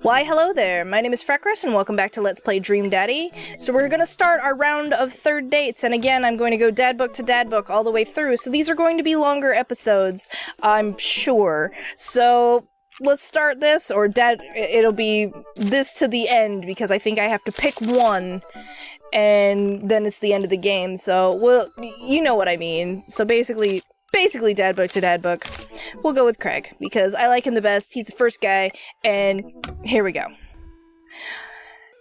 Why, hello there, my name is Freckris and welcome back to Let's Play Dream Daddy. So we're gonna start our round of third dates, and again I'm going to go dad book to dad book all the way through, so these are going to be longer episodes, I'm sure. So let's start this, or it'll be this to the end, because I think I have to pick one, and then it's the end of the game, so, well, you know what I mean. So basically dad book to dad book. We'll go with Craig, because I like him the best, he's the first guy, and here we go.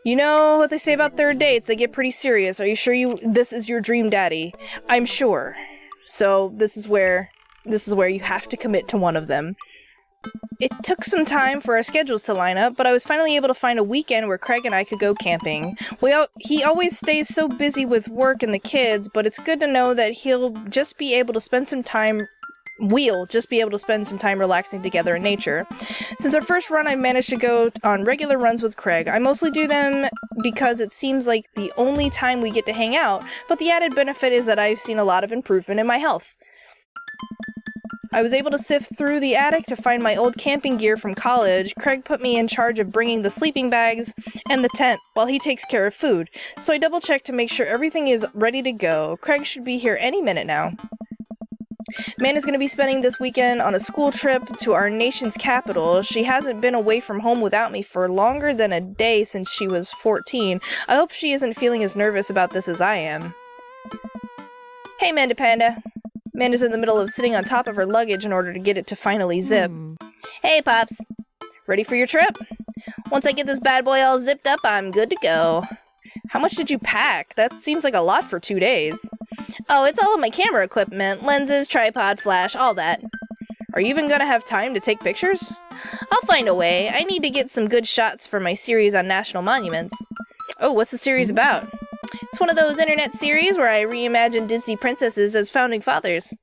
You know what they say about third dates, they get pretty serious. Are you sure this is your dream daddy? I'm sure. So this is where you have to commit to one of them. It took some time for our schedules to line up, but I was finally able to find a weekend where Craig and I could go camping. He always stays so busy with work and the kids, but it's good to know that we'll just be able to spend some time relaxing together in nature. Since our first run, I've managed to go on regular runs with Craig. I mostly do them because it seems like the only time we get to hang out, but the added benefit is that I've seen a lot of improvement in my health. I was able to sift through the attic to find my old camping gear from college. Craig put me in charge of bringing the sleeping bags and the tent while he takes care of food, so I double-checked to make sure everything is ready to go. Craig should be here any minute now. Amanda's going to be spending this weekend on a school trip to our nation's capital. She hasn't been away from home without me for longer than a day since she was 14. I hope she isn't feeling as nervous about this as I am. Hey, Amanda Panda. Amanda's in the middle of sitting on top of her luggage in order to get it to finally zip. Hey, Pops. Ready for your trip? Once I get this bad boy all zipped up, I'm good to go. How much did you pack? That seems like a lot for 2 days. Oh, it's all of my camera equipment. Lenses, tripod, flash, all that. Are you even gonna have time to take pictures? I'll find a way. I need to get some good shots for my series on national monuments. Oh, what's the series about? It's one of those internet series where I reimagine Disney princesses as founding fathers.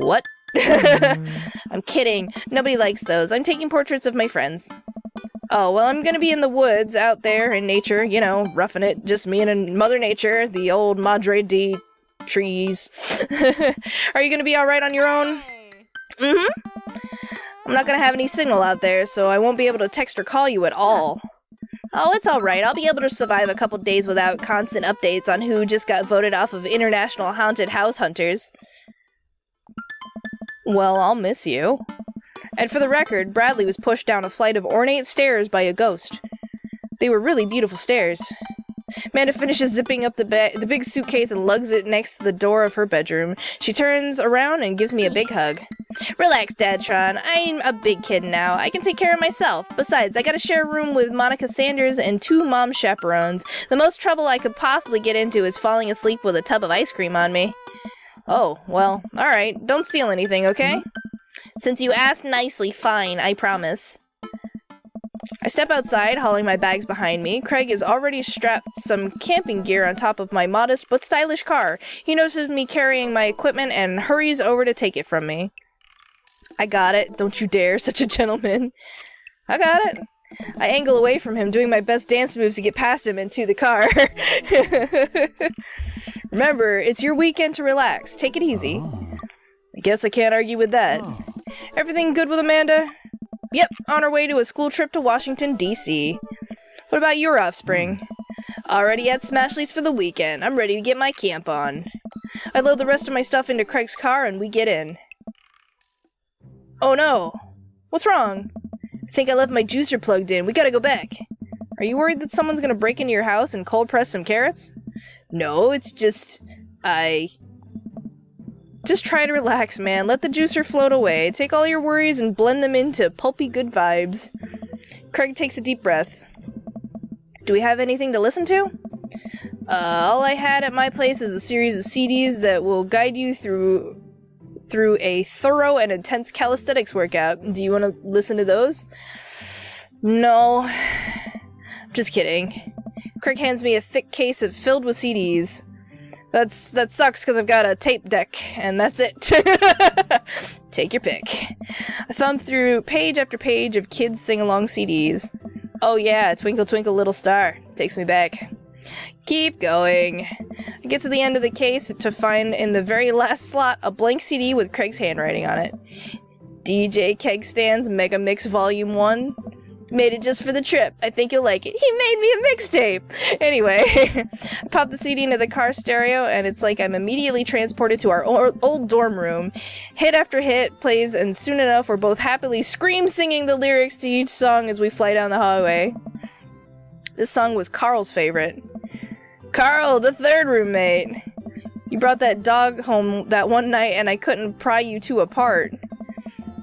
What? I'm kidding. Nobody likes those. I'm taking portraits of my friends. Oh, well, I'm gonna be in the woods out there in nature, you know, roughing it. Just me and Mother Nature, the old Madre de trees. Are you gonna be alright on your own? Mm-hmm. I'm not gonna have any signal out there, so I won't be able to text or call you at all. Oh, it's alright. I'll be able to survive a couple days without constant updates on who just got voted off of International Haunted House Hunters. Well, I'll miss you. And for the record, Bradley was pushed down a flight of ornate stairs by a ghost. They were really beautiful stairs. Amanda finishes zipping up the big suitcase and lugs it next to the door of her bedroom. She turns around and gives me a big hug. Relax, Dadtron. I'm a big kid now. I can take care of myself. Besides, I gotta share a room with Monica Sanders and 2 mom chaperones. The most trouble I could possibly get into is falling asleep with a tub of ice cream on me. Oh, well, alright. Don't steal anything, okay? Since you asked nicely, fine, I promise. I step outside, hauling my bags behind me. Craig has already strapped some camping gear on top of my modest but stylish car. He notices me carrying my equipment and hurries over to take it from me. I got it. Don't you dare, such a gentleman. I got it. I angle away from him, doing my best dance moves to get past him and to the car. Remember, it's your weekend to relax. Take it easy. I guess I can't argue with that. Everything good with Amanda? Yep, on our way to a school trip to Washington, D.C. What about your offspring? Already at Smashley's for the weekend. I'm ready to get my camp on. I load the rest of my stuff into Craig's car and we get in. Oh no! What's wrong? I think I left my juicer plugged in. We gotta go back. Are you worried that someone's gonna break into your house and cold press some carrots? No, it's just... Just try to relax, man. Let the juicer float away. Take all your worries and blend them into pulpy good vibes. Craig takes a deep breath. Do we have anything to listen to? All I had at my place is a series of CDs that will guide you through a thorough and intense calisthenics workout. Do you want to listen to those? No. I'm just kidding. Craig hands me a thick case filled with CDs. That sucks because I've got a tape deck, and that's it. Take your pick. I thumb through page after page of kids sing-along CDs. Oh yeah, Twinkle Twinkle Little Star. Takes me back. Keep going. I get to the end of the case to find in the very last slot a blank CD with Craig's handwriting on it. DJ Keg Stands Mega Mix Volume 1. Made it just for the trip. I think you'll like it. He made me a mixtape. Anyway, pop the CD into the car stereo, and it's like I'm immediately transported to our old dorm room. Hit after hit plays, and soon enough, we're both happily scream-singing the lyrics to each song as we fly down the hallway. This song was Carl's favorite. Carl, the third roommate. You brought that dog home that one night, and I couldn't pry you two apart.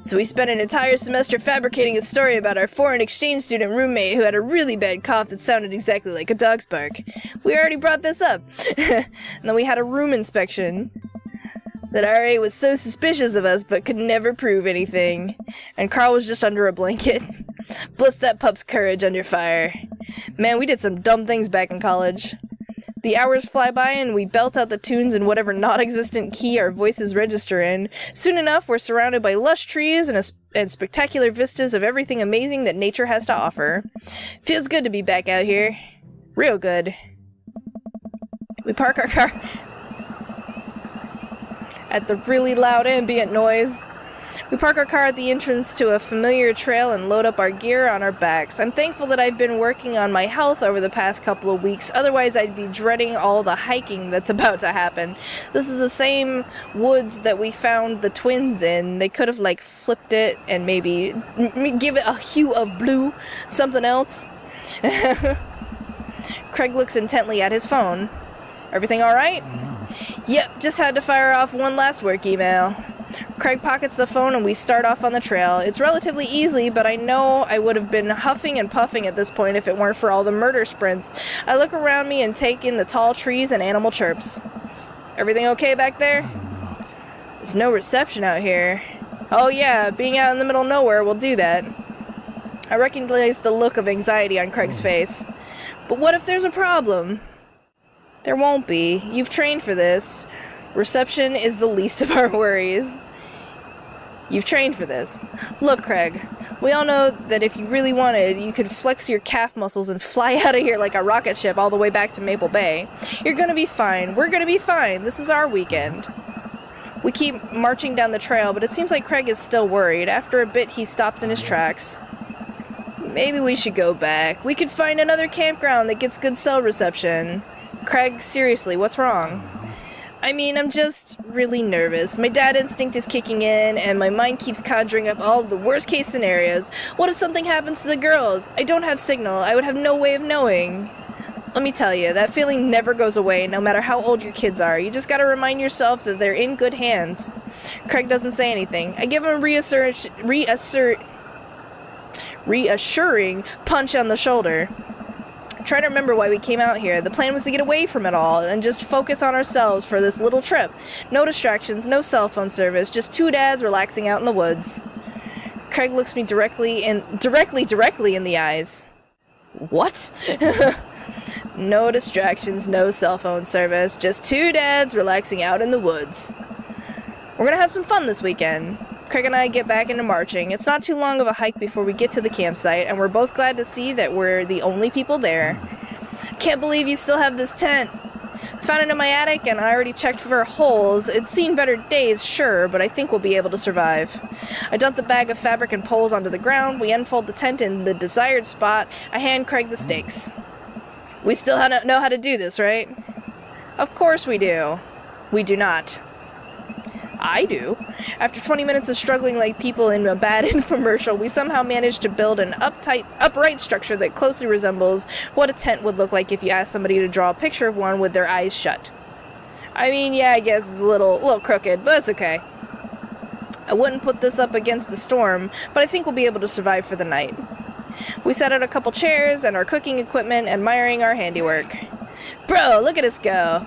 So we spent an entire semester fabricating a story about our foreign exchange student roommate who had a really bad cough that sounded exactly like a dog's bark. We already brought this up. And then we had a room inspection. That RA was so suspicious of us but could never prove anything. And Carl was just under a blanket. Bless that pup's courage under fire. Man, we did some dumb things back in college. The hours fly by and we belt out the tunes in whatever non-existent key our voices register in. Soon enough, we're surrounded by lush trees and spectacular vistas of everything amazing that nature has to offer. Feels good to be back out here. Real good. We park our car at the really loud ambient noise. We park our car at the entrance to a familiar trail and load up our gear on our backs. I'm thankful that I've been working on my health over the past couple of weeks, otherwise I'd be dreading all the hiking that's about to happen. This is the same woods that we found the twins in. They could have like flipped it and maybe give it a hue of blue, something else. Craig looks intently at his phone. Everything alright? Yep, just had to fire off one last work email. Craig pockets the phone and we start off on the trail. It's relatively easy, but I know I would have been huffing and puffing at this point if it weren't for all the murder sprints. I look around me and take in the tall trees and animal chirps. Everything okay back there? There's no reception out here. Oh yeah, being out in the middle of nowhere will do that. I recognize the look of anxiety on Craig's face. But what if there's a problem? There won't be. You've trained for this. Reception is the least of our worries. You've trained for this. Look, Craig, we all know that if you really wanted, you could flex your calf muscles and fly out of here like a rocket ship all the way back to Maple Bay. You're gonna be fine. We're gonna be fine. This is our weekend. We keep marching down the trail, but it seems like Craig is still worried. After a bit, he stops in his tracks. Maybe we should go back. We could find another campground that gets good cell reception. Craig, seriously, what's wrong? I mean, I'm just really nervous. My dad instinct is kicking in, and my mind keeps conjuring up all the worst-case scenarios. What if something happens to the girls? I don't have signal. I would have no way of knowing. Let me tell you, that feeling never goes away, no matter how old your kids are. You just gotta remind yourself that they're in good hands. Craig doesn't say anything. I give him a reassuring punch on the shoulder. Try to remember why we came out here. The plan was to get away from it all and just focus on ourselves for this little trip. No distractions, no cell phone service, just two dads relaxing out in the woods. Craig looks me directly in the eyes. What? No distractions, no cell phone service, just two dads relaxing out in the woods. We're gonna have some fun this weekend. Craig and I get back into marching. It's not too long of a hike before we get to the campsite, and we're both glad to see that we're the only people there. Can't believe you still have this tent. Found it in my attic, and I already checked for holes. It's seen better days, sure, but I think we'll be able to survive. I dump the bag of fabric and poles onto the ground. We unfold the tent in the desired spot. I hand Craig the stakes. We still know how to do this, right? Of course we do. We do not. I do. After 20 minutes of struggling like people in a bad infomercial, we somehow managed to build an upright structure that closely resembles what a tent would look like if you asked somebody to draw a picture of one with their eyes shut. I mean, yeah, I guess it's a little crooked, but that's okay. I wouldn't put this up against a storm, but I think we'll be able to survive for the night. We set out a couple chairs and our cooking equipment, admiring our handiwork. Bro, look at us go.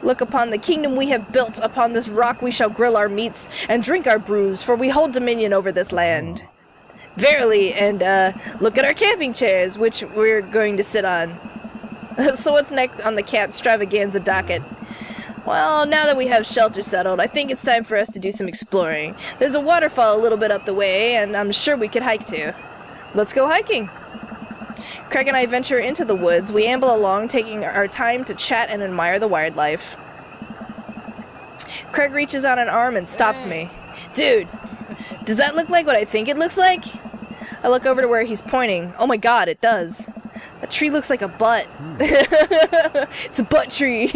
Look upon the kingdom we have built. Upon this rock we shall grill our meats and drink our brews, for we hold dominion over this land. Verily, and look at our camping chairs, which we're going to sit on. So what's next on the camp extravaganza docket? Well, now that we have shelter settled, I think it's time for us to do some exploring. There's a waterfall a little bit up the way, and I'm sure we could hike to. Let's go hiking. Craig and I venture into the woods. We amble along, taking our time to chat and admire the wildlife. Craig reaches out an arm and stops me. Dude, does that look like what I think it looks like? I look over to where he's pointing. Oh my god, it does. That tree looks like a butt. It's a butt tree.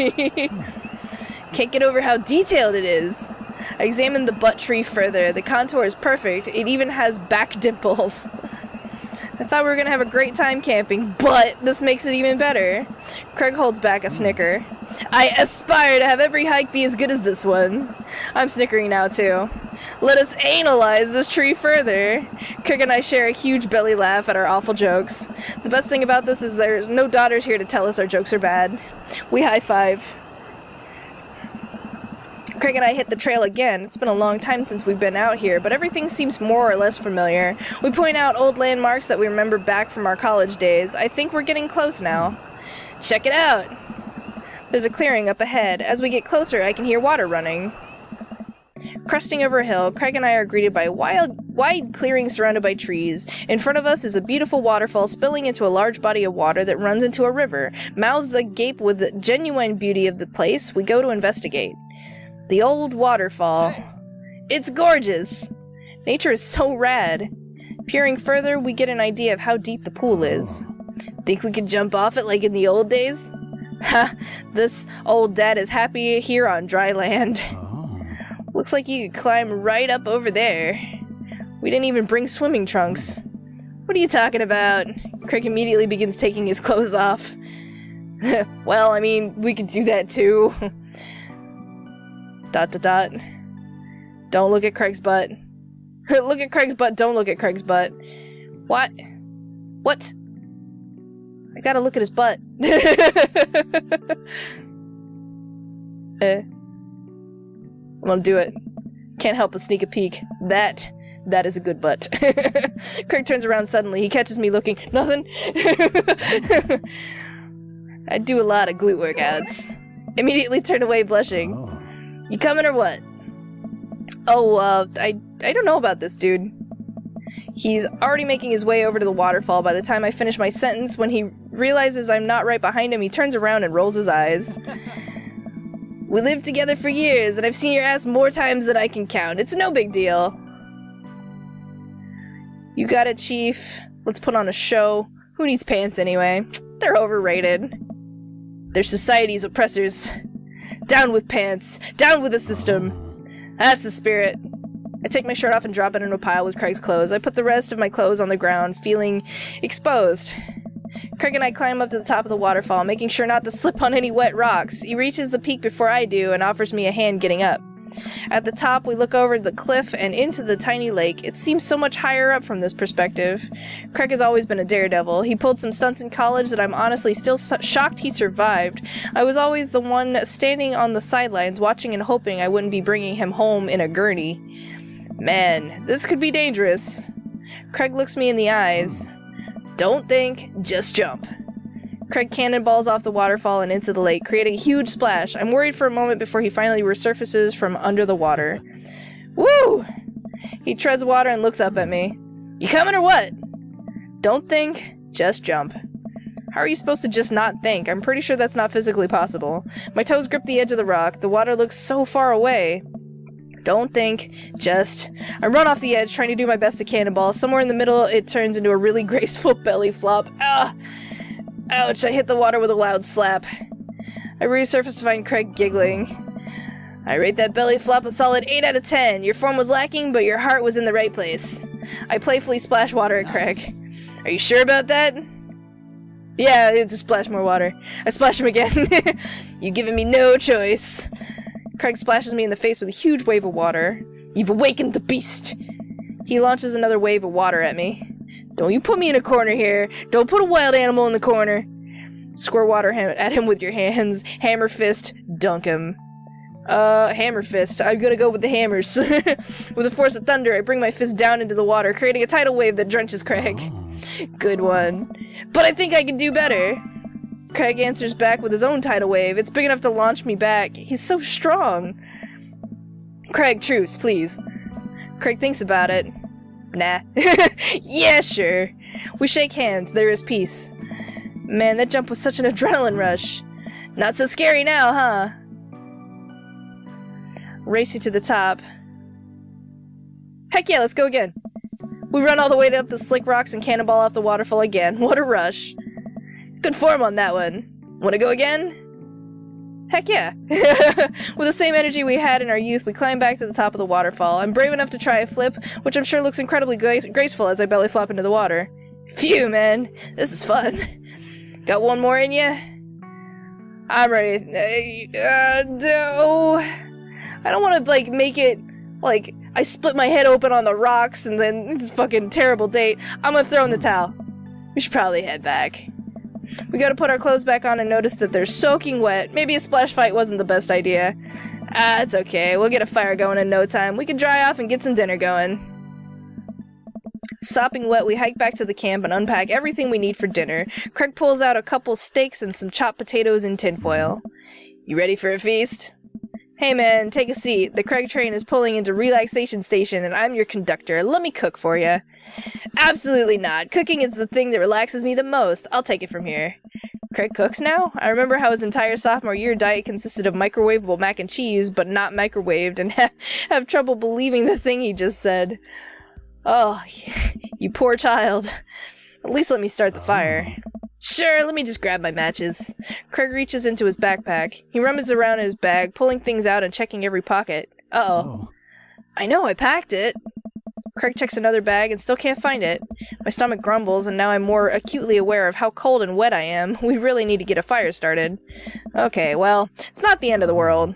Can't get over how detailed it is. I examine the butt tree further. The contour is perfect. It even has back dimples. I thought we were gonna have a great time camping, but this makes it even better. Craig holds back a snicker. I aspire to have every hike be as good as this one. I'm snickering now too. Let us analyze this tree further. Craig and I share a huge belly laugh at our awful jokes. The best thing about this is there's no daughters here to tell us our jokes are bad. We high five. Craig and I hit the trail again. It's been a long time since we've been out here, but everything seems more or less familiar. We point out old landmarks that we remember back from our college days. I think we're getting close now. Check it out! There's a clearing up ahead. As we get closer, I can hear water running. Cresting over a hill, Craig and I are greeted by a wide clearing surrounded by trees. In front of us is a beautiful waterfall spilling into a large body of water that runs into a river. Mouths agape with the genuine beauty of the place, we go to investigate. The old waterfall. It's gorgeous! Nature is so rad. Peering further, we get an idea of how deep the pool is. Think we could jump off it like in the old days? Ha! This old dad is happy here on dry land. Looks like you could climb right up over there. We didn't even bring swimming trunks. What are you talking about? Craig immediately begins taking his clothes off. Well, I mean, we could do that too. ... Don't look at Craig's butt. Look at Craig's butt, don't look at Craig's butt. What? What? I gotta look at his butt. I'm gonna do it. Can't help but sneak a peek. That is a good butt. Craig turns around suddenly. He catches me looking. Nothing. I do a lot of glute workouts. Immediately turn away blushing. You coming or what? Oh, I don't know about this dude. He's already making his way over to the waterfall by the time I finish my sentence. When he realizes I'm not right behind him, he turns around and rolls his eyes. We lived together for years, and I've seen your ass more times than I can count. It's no big deal. You got it, Chief. Let's put on a show. Who needs pants anyway? They're overrated. They're society's oppressors. Down with pants. Down with the system. That's the spirit. I take my shirt off and drop it into a pile with Craig's clothes. I put the rest of my clothes on the ground, feeling exposed. Craig and I climb up to the top of the waterfall, making sure not to slip on any wet rocks. He reaches the peak before I do and offers me a hand getting up. At the top, we look over the cliff and into the tiny lake. It seems so much higher up from this perspective. Craig has always been a daredevil. He pulled some stunts in college that I'm honestly still shocked he survived. I was always the one standing on the sidelines, watching and hoping I wouldn't be bringing him home in a gurney. Man, this could be dangerous. Craig looks me in the eyes. Don't think, just jump. Craig cannonballs off the waterfall and into the lake, creating a huge splash. I'm worried for a moment before he finally resurfaces from under the water. Woo! He treads water and looks up at me. You coming or what? Don't think, just jump. How are you supposed to just not think? I'm pretty sure that's not physically possible. My toes grip the edge of the rock. The water looks so far away. Don't think, just... I run off the edge, trying to do my best to cannonball. Somewhere in the middle, it turns into a really graceful belly flop. Ah! Ouch, I hit the water with a loud slap. I resurfaced to find Craig giggling. I rate that belly flop a solid 8 out of 10. Your form was lacking, but your heart was in the right place. I playfully splash water at Craig. Are you sure about that? Yeah, just splash more water. I splash him again. You've given me no choice. Craig splashes me in the face with a huge wave of water. You've awakened the beast. He launches another wave of water at me. Don't you put me in a corner here. Don't put a wild animal in the corner. Squirt water at him with your hands. Hammer fist. Dunk him. Hammer fist. I'm gonna go with the hammers. With the force of thunder, I bring my fist down into the water, creating a tidal wave that drenches Craig. Good one. But I think I can do better. Craig answers back with his own tidal wave. It's big enough to launch me back. He's so strong. Craig, truce, please. Craig thinks about it. Nah. Yeah, sure. We shake hands. There is peace. Man, that jump was such an adrenaline rush. Not so scary now, huh? Race you to the top. Heck yeah, let's go again. We run all the way up the slick rocks and cannonball off the waterfall again. What a rush. Good form on that one. Wanna go again? Heck yeah. With the same energy we had in our youth, we climb back to the top of the waterfall. I'm brave enough to try a flip, which I'm sure looks incredibly graceful as I belly flop into the water. Phew, man. This is fun. Got one more in ya? I'm ready. No. I don't want to, like, make it, like, I split my head open on the rocks and then this is a fucking terrible date. I'm gonna throw in the towel. We should probably head back. We gotta put our clothes back on and notice that they're soaking wet. Maybe a splash fight wasn't the best idea. It's okay. We'll get a fire going in no time. We can dry off and get some dinner going. Sopping wet, we hike back to the camp and unpack everything we need for dinner. Craig pulls out a couple steaks and some chopped potatoes in tinfoil. You ready for a feast? Hey man, take a seat. The Craig train is pulling into relaxation station and I'm your conductor. Let me cook for you. Absolutely not. Cooking is the thing that relaxes me the most. I'll take it from here. Craig cooks now? I remember how his entire sophomore year diet consisted of microwavable mac and cheese, but not microwaved, and have trouble believing the thing he just said. Oh, you poor child. At least let me start the fire. Sure, let me just grab my matches. Craig reaches into his backpack. He rummages around in his bag, pulling things out and checking every pocket. Uh-oh. I know, I packed it. Craig checks another bag and still can't find it. My stomach grumbles, and now I'm more acutely aware of how cold and wet I am. We really need to get a fire started. Okay, well, it's not the end of the world.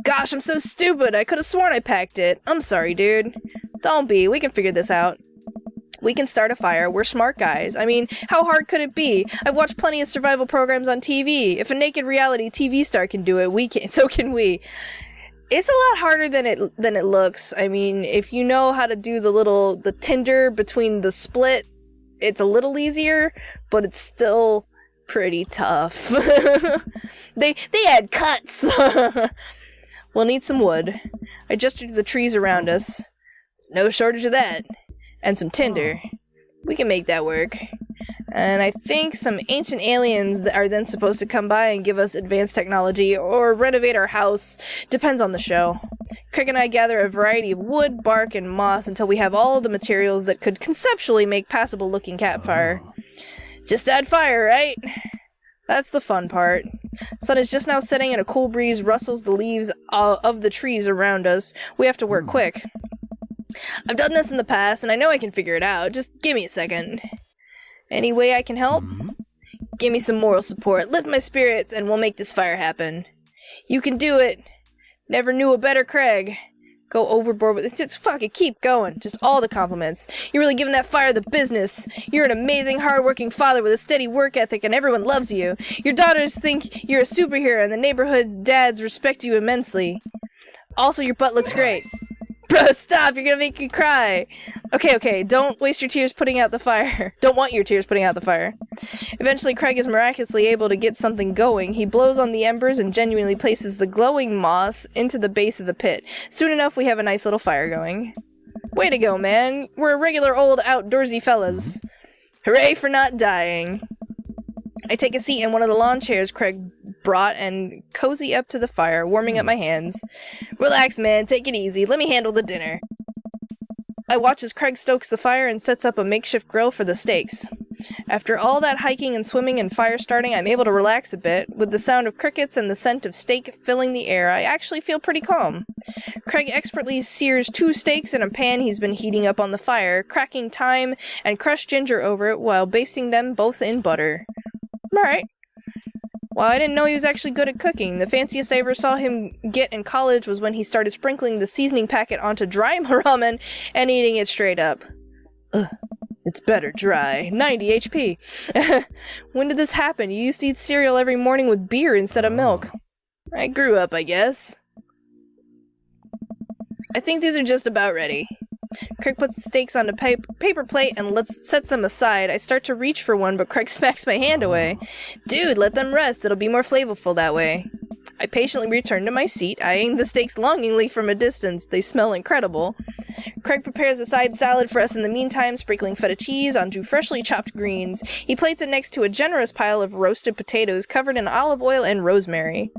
Gosh, I'm so stupid. I could have sworn I packed it. I'm sorry, dude. Don't be. We can figure this out. We can start a fire. We're smart guys. I mean, how hard could it be? I've watched plenty of survival programs on TV. If a naked reality TV star can do it, so can we. It's a lot harder than it looks. I mean, if you know how to do the tinder between the split, it's a little easier, but it's still pretty tough. They had cuts. We'll need some wood. I gestured to the trees around us. There's no shortage of that. And some tinder. We can make that work. And I think some ancient aliens that are then supposed to come by and give us advanced technology or renovate our house. Depends on the show. Craig and I gather a variety of wood, bark, and moss until we have all the materials that could conceptually make passable looking campfire. Just add fire, right? That's the fun part. Sun is just now setting and a cool breeze rustles the leaves of the trees around us. We have to work quick. I've done this in the past, and I know I can figure it out. Just give me a second. Any way I can help? Give me some moral support. Lift my spirits, and we'll make this fire happen. You can do it. Never knew a better Craig. Go overboard with it. Just fucking keep going. Just all the compliments. You're really giving that fire the business. You're an amazing, hardworking father with a steady work ethic, and everyone loves you. Your daughters think you're a superhero, and the neighborhood's dads respect you immensely. Also, your butt looks great. Bro, stop! You're gonna make me cry! Okay, don't waste your tears putting out the fire. Don't want your tears putting out the fire. Eventually, Craig is miraculously able to get something going. He blows on the embers and genuinely places the glowing moss into the base of the pit. Soon enough, we have a nice little fire going. Way to go, man. We're regular old outdoorsy fellas. Hooray for not dying. I take a seat in one of the lawn chairs Craig brought and cozy up to the fire, warming up my hands. Relax, man. Take it easy. Let me handle the dinner. I watch as Craig stokes the fire and sets up a makeshift grill for the steaks. After all that hiking and swimming and fire starting, I'm able to relax a bit. With the sound of crickets and the scent of steak filling the air, I actually feel pretty calm. Craig expertly sears 2 steaks in a pan he's been heating up on the fire, cracking thyme and crushed ginger over it while basting them both in butter. Alright. Well, I didn't know he was actually good at cooking. The fanciest I ever saw him get in college was when he started sprinkling the seasoning packet onto dry ramen and eating it straight up. Ugh, it's better dry. 90 HP. When did this happen? You used to eat cereal every morning with beer instead of milk. I grew up, I guess. I think these are just about ready. Craig puts the steaks on a paper plate and sets them aside. I start to reach for one, but Craig smacks my hand away. Dude, let them rest. It'll be more flavorful that way. I patiently return to my seat, eyeing the steaks longingly from a distance. They smell incredible. Craig prepares a side salad for us in the meantime, sprinkling feta cheese onto freshly chopped greens. He plates it next to a generous pile of roasted potatoes covered in olive oil and rosemary.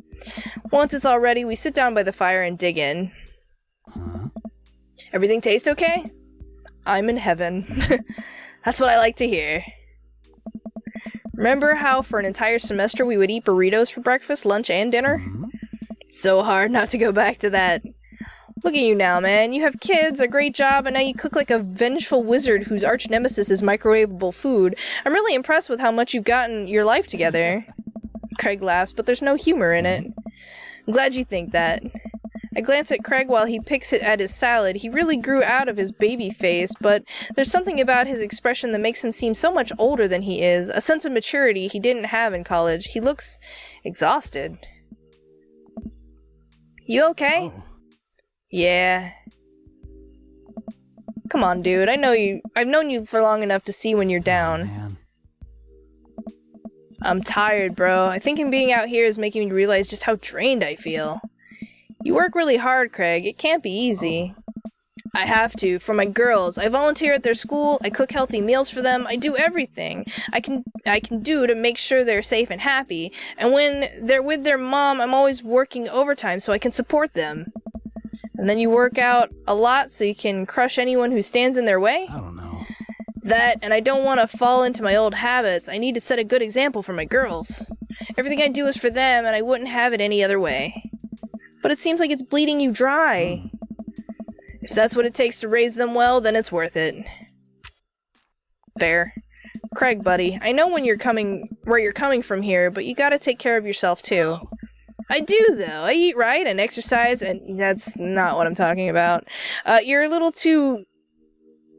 Once it's all ready, we sit down by the fire and dig in. Everything taste okay? I'm in heaven. That's what I like to hear. Remember how for an entire semester we would eat burritos for breakfast, lunch, and dinner? It's so hard not to go back to that. Look at you now, man. You have kids, a great job, and now you cook like a vengeful wizard whose arch nemesis is microwavable food. I'm really impressed with how much you've gotten your life together. Craig laughs, but there's no humor in it. I'm glad you think that. I glance at Craig while he picks at his salad. He really grew out of his baby face, but there's something about his expression that makes him seem so much older than he is, a sense of maturity he didn't have in college. He looks exhausted. You okay? Oh. Yeah. Come on, dude. I've known you for long enough to see when you're down. Oh, man. I'm tired, bro. I think being out here is making me realize just how drained I feel. You work really hard, Craig. It can't be easy. I have to, for my girls. I volunteer at their school, I cook healthy meals for them, I do everything I can do to make sure they're safe and happy. And when they're with their mom, I'm always working overtime so I can support them. And then you work out a lot so you can crush anyone who stands in their way? I don't know. That, and I don't want to fall into my old habits. I need to set a good example for my girls. Everything I do is for them, and I wouldn't have it any other way. But it seems like it's bleeding you dry. If that's what it takes to raise them well, then it's worth it. Fair. Craig, buddy, I know where you're coming from here, but you gotta take care of yourself too. I do, though. I eat right and exercise, and that's not what I'm talking about. You're too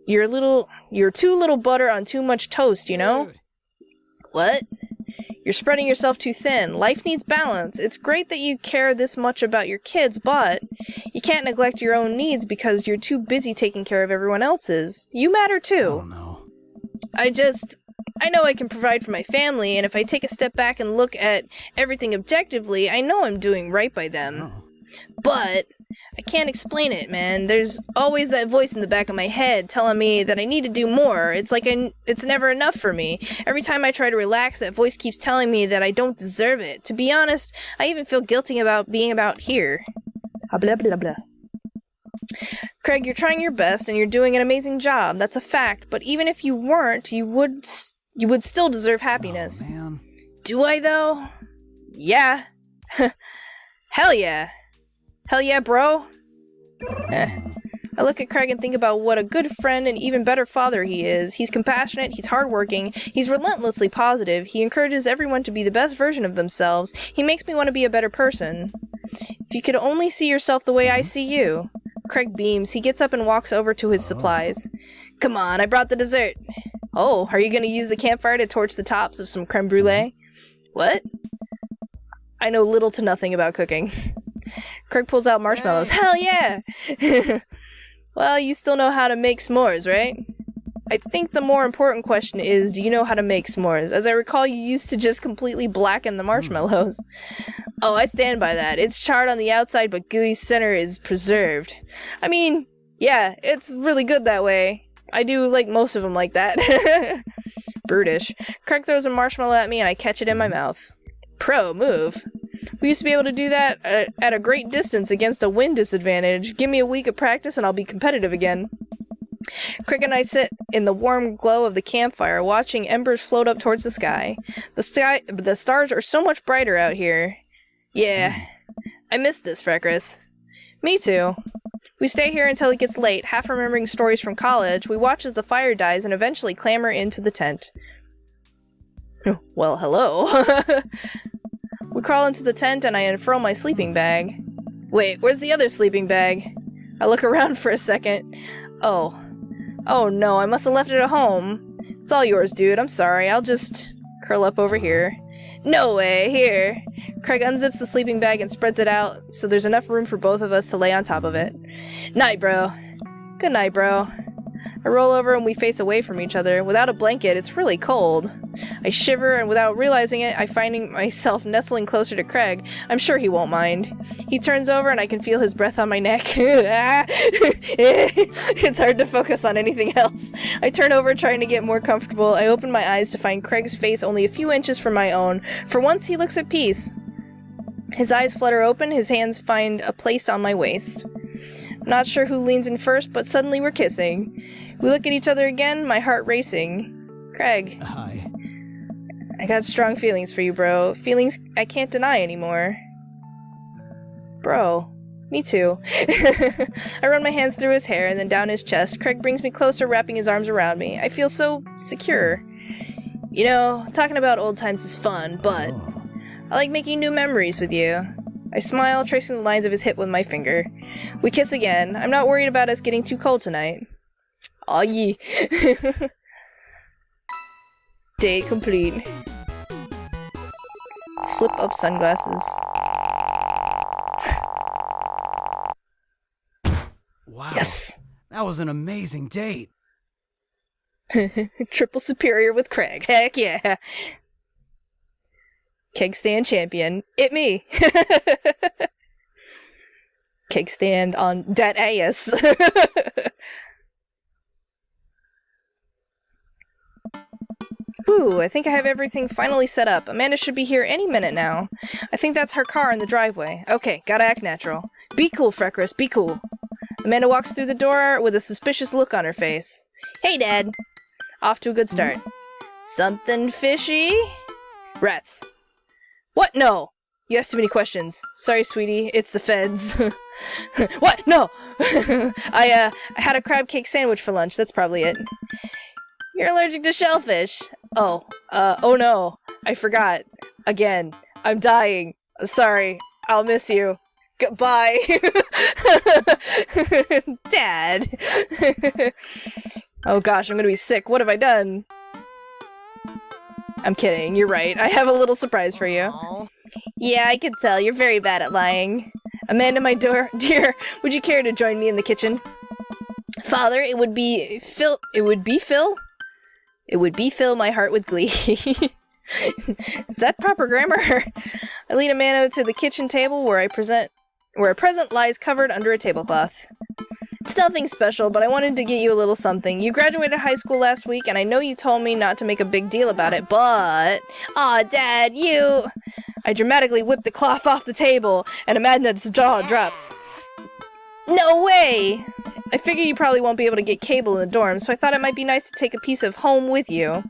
little butter on too much toast, you know? Dude. What? You're spreading yourself too thin. Life needs balance. It's great that you care this much about your kids, but you can't neglect your own needs because you're too busy taking care of everyone else's. You matter too. Oh, no. I know I can provide for my family, and if I take a step back and look at everything objectively, I know I'm doing right by them. Oh. But I can't explain it, man. There's always that voice in the back of my head telling me that I need to do more. It's like it's never enough for me. Every time I try to relax, that voice keeps telling me that I don't deserve it. To be honest, I even feel guilty about being about here. Blah, blah, blah. Craig, you're trying your best, and you're doing an amazing job. That's a fact. But even if you weren't, you would still deserve happiness. Oh, man. Do I, though? Yeah. Hell yeah. Hell yeah, bro. I look at Craig and think about what a good friend and even better father he is. He's compassionate, he's hardworking, he's relentlessly positive, he encourages everyone to be the best version of themselves, he makes me want to be a better person. If you could only see yourself the way I see you. Craig beams. He gets up and walks over to his supplies. Come on, I brought the dessert. Oh, are you going to use the campfire to torch the tops of some creme brulee? What? I know little to nothing about cooking. Craig pulls out marshmallows. Hell yeah! Well, you still know how to make s'mores, right? I think the more important question is, do you know how to make s'mores? As I recall, you used to just completely blacken the marshmallows. Oh, I stand by that. It's charred on the outside, but gooey center is preserved. I mean, yeah, it's really good that way. I do like most of them like that. Brutish. Craig throws a marshmallow at me and I catch it in my mouth. Pro move. We used to be able to do that at a great distance against a wind disadvantage. Give me a week of practice and I'll be competitive again. Craig and I sit in the warm glow of the campfire, watching embers float up towards the sky. The stars are so much brighter out here. Yeah, I miss this, Freckris. Me too. We stay here until it gets late, half remembering stories from college. We watch as the fire dies and eventually clamber into the tent. Well, hello. We crawl into the tent and I unfurl my sleeping bag. Wait, where's the other sleeping bag? I look around for a second. Oh no, I must have left it at home. It's all yours, dude. I'm sorry. I'll just curl up over here. No way, here. Craig unzips the sleeping bag and spreads it out so there's enough room for both of us to lay on top of it. Night, bro. Good night, bro. I roll over and we face away from each other. Without a blanket, it's really cold. I shiver, and without realizing it, I find myself nestling closer to Craig. I'm sure he won't mind. He turns over and I can feel his breath on my neck. It's hard to focus on anything else. I turn over trying to get more comfortable. I open my eyes to find Craig's face only a few inches from my own. For once, he looks at peace. His eyes flutter open, his hands find a place on my waist. I'm not sure who leans in first, but suddenly we're kissing. We look at each other again, my heart racing. Craig. Hi. I got strong feelings for you, bro. Feelings I can't deny anymore. Bro. Me too. I run my hands through his hair and then down his chest. Craig brings me closer, wrapping his arms around me. I feel so secure. You know, talking about old times is fun, but I like making new memories with you. I smile, tracing the lines of his hip with my finger. We kiss again. I'm not worried about us getting too cold tonight. Aw, yee. Day complete. Flip up sunglasses. Wow. Yes. That was an amazing date. Triple superior with Craig. Heck yeah. Keg stand champion. It me. Keg stand on dat ass. Ooh, I think I have everything finally set up. Amanda should be here any minute now. I think that's her car in the driveway. Okay, gotta act natural. Be cool, Freckris, be cool. Amanda walks through the door with a suspicious look on her face. Hey, Dad. Off to a good start. Something fishy? Rats. What? No. You asked too many questions. Sorry, sweetie. It's the feds. What? No! I had a crab cake sandwich for lunch. That's probably it. You're allergic to shellfish. Oh no. I forgot. Again. I'm dying. Sorry. I'll miss you. Goodbye. Dad. Oh gosh, I'm gonna be sick. What have I done? I'm kidding. You're right. I have a little surprise for you. Aww. Yeah, I can tell. You're very bad at lying. Amanda, my dear, would you care to join me in the kitchen? Father, it would be Phil. It would be Phil? It would be Phil my heart with glee. Is that proper grammar? I lead Amanda to the kitchen table where a present lies covered under a tablecloth. It's nothing special, but I wanted to get you a little something. You graduated high school last week, and I know you told me not to make a big deal about it, but... Aw, Dad, you... I dramatically whip the cloth off the table, and Amanda's jaw drops. No way! I figure you probably won't be able to get cable in the dorm, so I thought it might be nice to take a piece of home with you.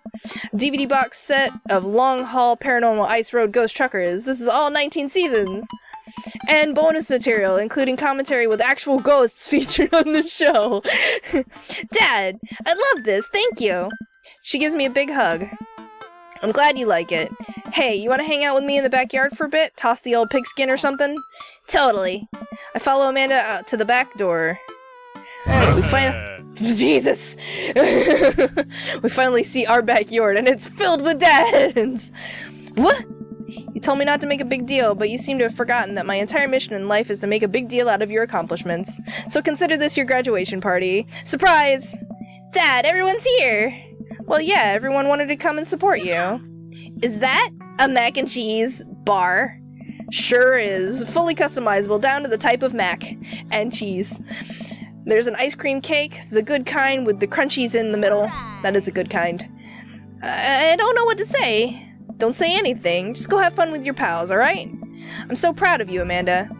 A DVD box set of Long Haul Paranormal Ice Road Ghost Truckers. This is all 19 seasons. And bonus material, including commentary with actual ghosts featured on the show. Dad, I love this, thank you. She gives me a big hug. I'm glad you like it. Hey, you want to hang out with me in the backyard for a bit? Toss the old pigskin or something? Totally. I follow Amanda out to the back door. We Jesus! We finally see our backyard, and it's filled with dads! What? You told me not to make a big deal, but you seem to have forgotten that my entire mission in life is to make a big deal out of your accomplishments. So consider this your graduation party. Surprise! Dad, everyone's here! Well, yeah, everyone wanted to come and support you. Is that a mac and cheese bar? Sure is. Fully customizable down to the type of mac and cheese. There's an ice cream cake, the good kind with the crunchies in the middle. That is a good kind. I don't know what to say. Don't say anything. Just go have fun with your pals, alright? I'm so proud of you, Amanda.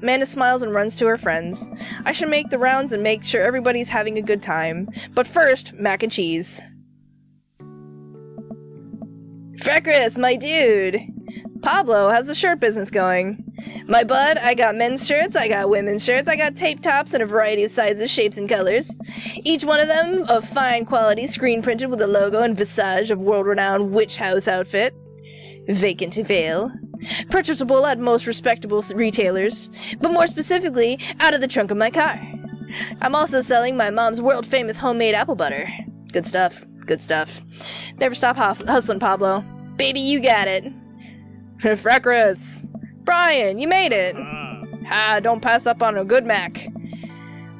Amanda smiles and runs to her friends. I should make the rounds and make sure everybody's having a good time. But first, mac and cheese. Freckris, my dude! Pablo, how's the shirt business going? My bud, I got men's shirts, I got women's shirts, I got tape tops in a variety of sizes, shapes, and colors. Each one of them of fine quality, screen printed with a logo and visage of world-renowned witch house outfit. Vacant to veil. Purchasable at most respectable retailers, but more specifically, out of the trunk of my car. I'm also selling my mom's world-famous homemade apple butter. Good stuff, good stuff. Never stop hustling, Pablo. Baby, you got it. Freckris! Brian, you made it! Don't pass up on a good Mac.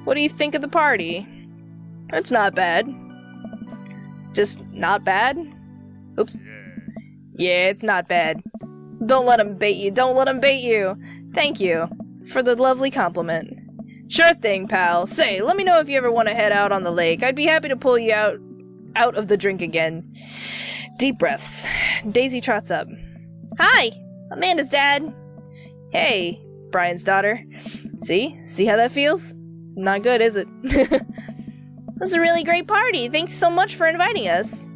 What do you think of the party? It's not bad. Just not bad? Oops. Yeah, it's not bad. Don't let him bait you, don't let him bait you! Thank you for the lovely compliment. Sure thing, pal. Say, let me know if you ever want to head out on the lake. I'd be happy to pull you out of the drink again. Deep breaths. Daisy trots up. Hi! Amanda's dad. Hey, Brian's daughter. See? See how that feels? Not good, is it? This is a really great party. Thanks so much for inviting us.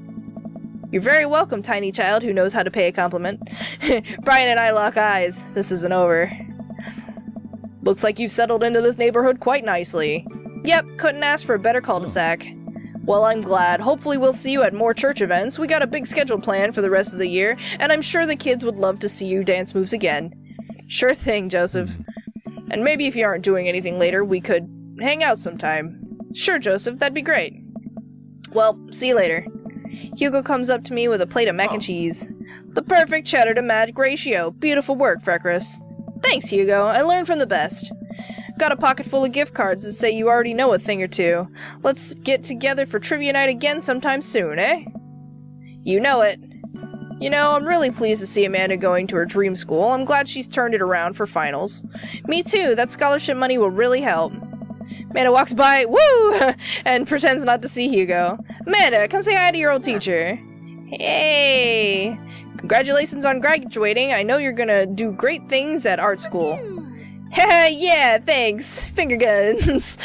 You're very welcome, tiny child who knows how to pay a compliment. Brian and I lock eyes. This isn't over. Looks like you've settled into this neighborhood quite nicely. Yep, couldn't ask for a better cul-de-sac. Well, I'm glad. Hopefully we'll see you at more church events. We got a big schedule planned for the rest of the year, and I'm sure the kids would love to see you dance moves again. Sure thing, Joseph. And maybe if you aren't doing anything later, we could hang out sometime. Sure, Joseph, that'd be great. Well, see you later. Hugo comes up to me with a plate of mac and cheese. The perfect cheddar to magic ratio. Beautiful work, Freckris. Thanks, Hugo. I learned from the best. Got a pocket full of gift cards that say you already know a thing or two. Let's get together for trivia night again sometime soon, eh? You know it. You know, I'm really pleased to see Amanda going to her dream school. I'm glad she's turned it around for finals. Me too. That scholarship money will really help. Amanda walks by, woo, and pretends not to see Hugo. Amanda, come say hi to your old teacher. Hey! Congratulations on graduating. I know you're gonna do great things at art school. Heh, yeah, thanks. Finger guns.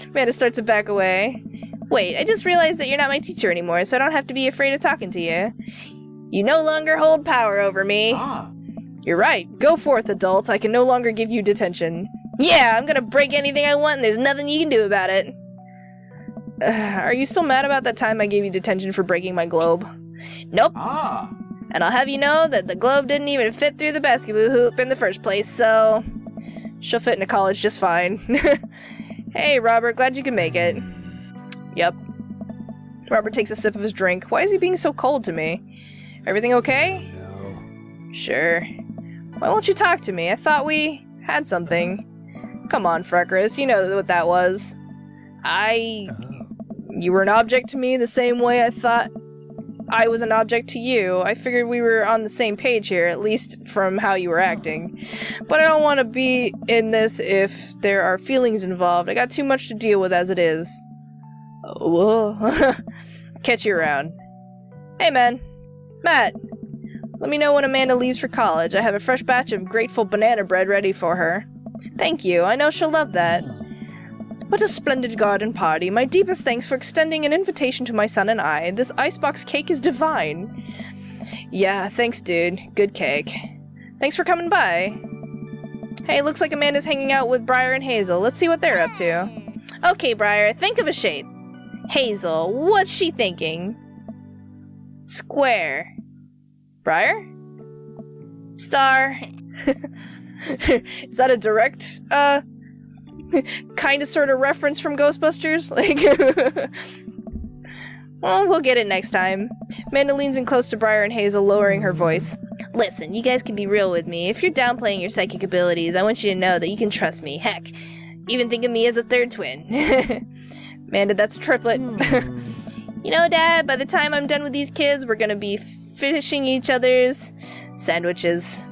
Amanda starts to back away. Wait, I just realized that you're not my teacher anymore, so I don't have to be afraid of talking to you. You no longer hold power over me. You're right. Go forth, adult. I can no longer give you detention. Yeah, I'm gonna break anything I want and there's nothing you can do about it. Are you still mad about that time I gave you detention for breaking my globe? Nope. And I'll have you know that the globe didn't even fit through the basketball hoop in the first place, so... she'll fit into college just fine. Hey, Robert, glad you can make it. Yep. Robert takes a sip of his drink. Why is he being so cold to me? Everything okay? No. Sure. Why won't you talk to me? I thought we had something. Come on, Freckris, you know what that was. You were an object to me the same way I thought I was an object to you. I figured we were on the same page here, at least from how you were acting. But I don't want to be in this if there are feelings involved. I got too much to deal with as it is. Whoa. Catch you around. Hey, man. Matt. Let me know when Amanda leaves for college. I have a fresh batch of grateful banana bread ready for her. Thank you. I know she'll love that. What a splendid garden party. My deepest thanks for extending an invitation to my son and I. This icebox cake is divine. Yeah, thanks, dude. Good cake. Thanks for coming by. Hey, looks like Amanda's hanging out with Briar and Hazel. Let's see what they're up to. Okay, Briar, think of a shape. Hazel, what's she thinking? Square. Briar? Star. Is that a direct, kind of sort of reference from Ghostbusters? Like, well, we'll get it next time. Amanda leans in close to Briar and Hazel, lowering her voice. Listen, you guys can be real with me. If you're downplaying your psychic abilities, I want you to know that you can trust me. Heck, even think of me as a third twin. Amanda, that's a triplet. You know, Dad, by the time I'm done with these kids, we're gonna be finishing each other's sandwiches.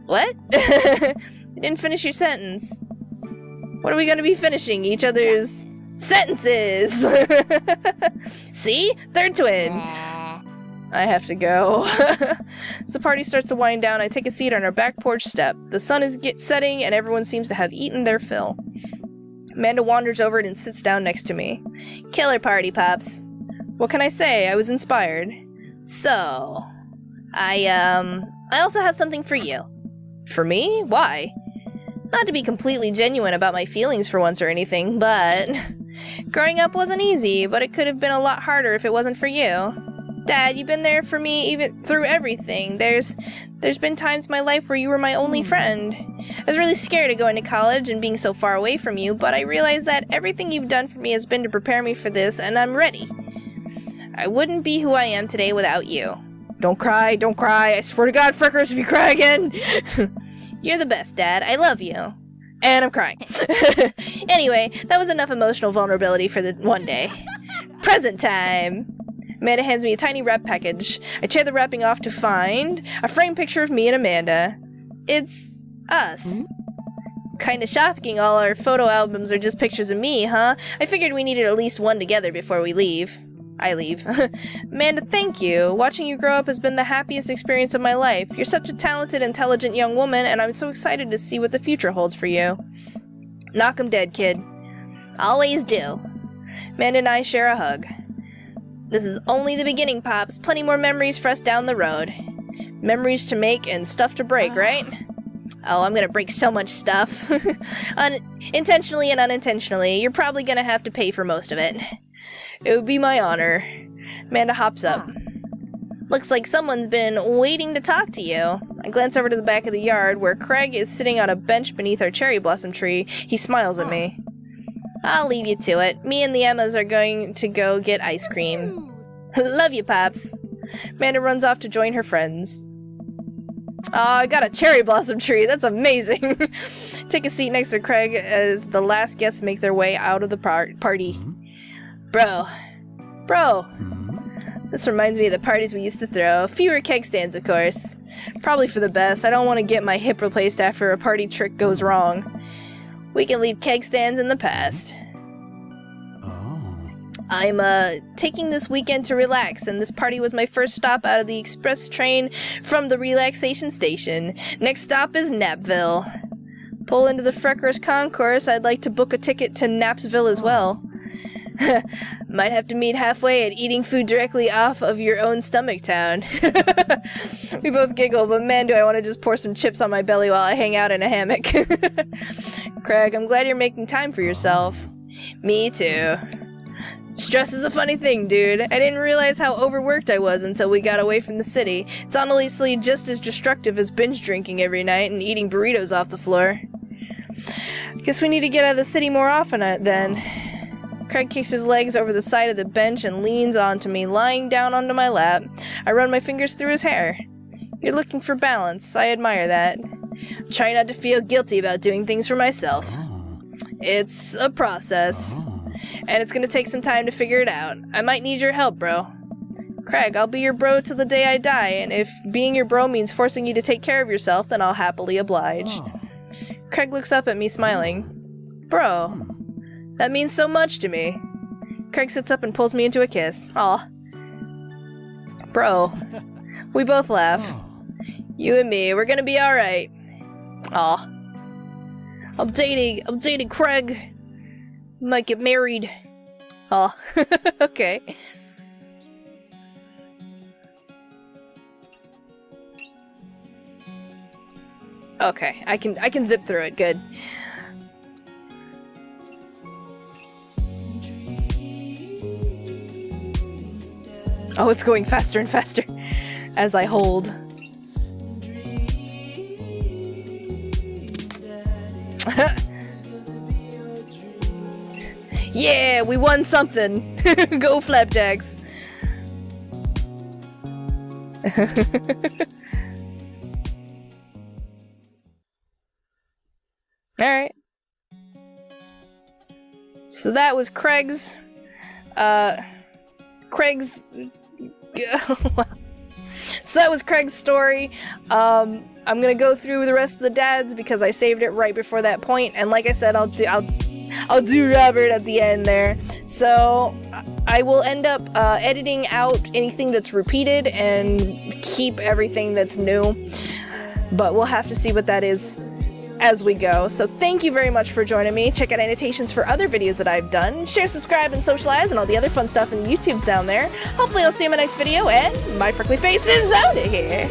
What? You didn't finish your sentence. What are we gonna be finishing? Each other's sentences! See? Third twin. I have to go. As the party starts to wind down, I take a seat on our back porch step. The sun is setting and everyone seems to have eaten their fill. Amanda wanders over and sits down next to me. Killer party, Pops. What can I say? I was inspired. So, I also have something for you. For me? Why? Not to be completely genuine about my feelings for once or anything, but... growing up wasn't easy, but it could have been a lot harder if it wasn't for you. Dad, you've been there for me even through everything. There's been times in my life where you were my only friend. I was really scared of going to college and being so far away from you, but I realized that everything you've done for me has been to prepare me for this, and I'm ready. I wouldn't be who I am today without you. Don't cry, don't cry. I swear to God, Freckris, if you cry again. You're the best, Dad. I love you. And I'm crying. Anyway, that was enough emotional vulnerability for the one day. Present time. Amanda hands me a tiny wrap package. I tear the wrapping off to find a framed picture of me and Amanda. It's us. Kinda shocking all our photo albums are just pictures of me, huh? I figured we needed at least one together before we leave. I leave. Amanda, thank you. Watching you grow up has been the happiest experience of my life. You're such a talented, intelligent young woman, and I'm so excited to see what the future holds for you. Knock 'em dead, kid. Always do. Amanda and I share a hug. This is only the beginning, Pops. Plenty more memories for us down the road. Memories to make and stuff to break, right? Oh, I'm gonna break so much stuff. Intentionally and unintentionally. You're probably gonna have to pay for most of it. It would be my honor. Amanda hops up. Looks like someone's been waiting to talk to you. I glance over to the back of the yard where Craig is sitting on a bench beneath our cherry blossom tree. He smiles at me. I'll leave you to it. Me and the Emmas are going to go get ice cream. Love you, Pops. Amanda runs off to join her friends. I got a cherry blossom tree. That's amazing. Take a seat next to Craig as the last guests make their way out of the party. Bro. This reminds me of the parties we used to throw. Fewer keg stands, of course. Probably for the best. I don't want to get my hip replaced after a party trick goes wrong. We can leave keg stands in the past. I'm taking this weekend to relax, and this party was my first stop out of the express train from the relaxation station. Next stop is Napville. Pull into the Freckris concourse. I'd like to book a ticket to Napsville as well. Might have to meet halfway at eating food directly off of your own stomach town. We both giggle, but man, do I want to just pour some chips on my belly while I hang out in a hammock. Craig, I'm glad you're making time for yourself. Me too. Stress is a funny thing, dude. I didn't realize how overworked I was until we got away from the city. It's honestly just as destructive as binge drinking every night and eating burritos off the floor. Guess we need to get out of the city more often then. Craig kicks his legs over the side of the bench and leans onto me, lying down onto my lap. I run my fingers through his hair. You're looking for balance. I admire that. Try not to feel guilty about doing things for myself. It's a process. And it's gonna take some time to figure it out. I might need your help, bro. Craig, I'll be your bro till the day I die, and if being your bro means forcing you to take care of yourself, then I'll happily oblige. Craig looks up at me, smiling. Bro, that means so much to me. Craig sits up and pulls me into a kiss. Aw. Bro. We both laugh. You and me, we're gonna be alright. Aw. I'm dating Craig. Might get married. Oh, okay. Okay, I can zip through it. Good. Oh, it's going faster and faster as I hold. Yeah, we won something. Go Flapjacks. Alright. So that was Craig's So that was Craig's story. I'm gonna go through the rest of the dads because I saved it right before that point, and like I said, I'll do Robert at the end there. So I will end up editing out anything that's repeated and keep everything that's new. But we'll have to see what that is as we go. So thank you very much for joining me. Check out annotations for other videos that I've done. Share, subscribe, and socialize, and all the other fun stuff in the YouTubes down there. Hopefully I'll see you in my next video, and my freckly face is out of here.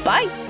Bye!